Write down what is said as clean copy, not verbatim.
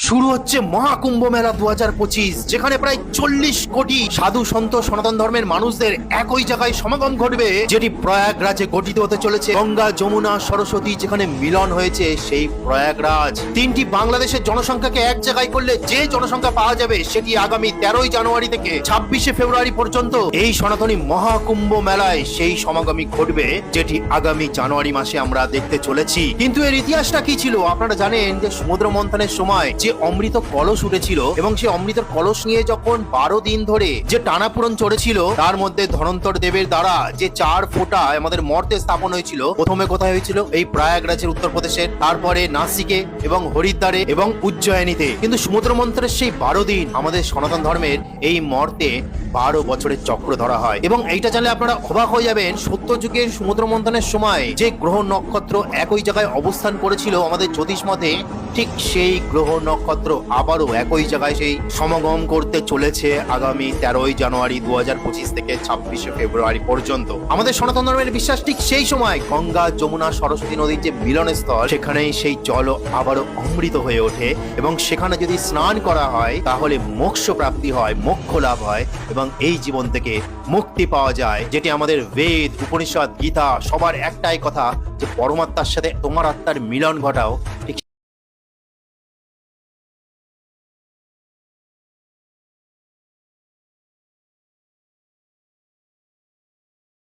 শুরু হচ্ছে মহাকুম্ভ মেলা 2025, যেখানে প্রায় 40 কোটি সাধু সন্ত সনাতন ধর্মের মানুষদের একই জায়গায় সমাগম ঘটবে, যেটি প্রয়াগরাজে গঠিত হতে চলেছে। গঙ্গা যমুনা সরস্বতী যেখানে মিলন হয়েছে সেই প্রয়াগরাজ। তিনটি বাংলাদেশের জনসংখ্যাকে এক জায়গায় করলে যে জনসংখ্যা পাওয়া যাবে সেটি আগামী 13 জানুয়ারি থেকে 26 ফেব্রুয়ারি পর্যন্ত এই সনাতনী মহাকুম্ভ মেলায় সেই সমাগমই ঘটবে, যেটি আগামী জানুয়ারি মাসে আমরা দেখতে চলেছি। কিন্তু এর ইতিহাসটা কি ছিল আপনারা জানেন যে সমুদ্র মন্থনের সময় যে অমৃত কলস উঠেছিল এবং সেই অমৃতের কলস নিয়ে যখন 12 দিন ধরে যে টানাপূরণ চলেছিল, তার মধ্যে ধনন্তর দেবের দ্বারা যে 4 ফোঁটা আমাদের মর্তে স্থাপন হয়েছিল। প্রথমে কোথায় হয়েছিল? এই প্রয়াগরাজের উত্তরপ্রদেশের, তারপরে নাসিকে এবং হরিদ্বারে এবং উজ্জয়িনীতে। কিন্তু সমুদ্র মন্থনের সেই 12 দিন আমাদের সনাতন ধর্মের এই মর্তে 12 বছরের চক্র ধরা হয়। এবং এইটা জানলে আপনারা অবাক হয়ে যাবেন, সত্য যুগের সমুদ্র মন্থনের সময় যে গ্রহ নক্ষত্র একই জায়গায় অবস্থান করেছিল আমাদের জ্যোতিষ মতে, ঠিক সেই গ্রহ নক্ষত্র আবারও একই জায়গায় সেই সমাগম করতে চলেছে আগামী 13 জানুয়ারি 2025 থেকে 26 ফেব্রুয়ারি পর্যন্ত। আমাদের সনাতন ধর্মের বিশ্বাস ঠিক সেই সময় গঙ্গা যমুনা সরস্বতী নদীর যে মিলনস্থল, সেখানেই সেই জল আবারও অমৃত হয়ে ওঠে এবং সেখানে যদি স্নান করা হয় তাহলে মোক্ষ প্রাপ্তি হয়, মোক্ষ লাভ হয় এবং এই জীবন থেকে মুক্তি পাওয়া যায়। যেটি আমাদের বেদ, উপনিষদ, গীতা সবার একটাই কথা, যে পরমাত্মার সাথে তোমার আত্মার মিলন ঘটাও। ঠিক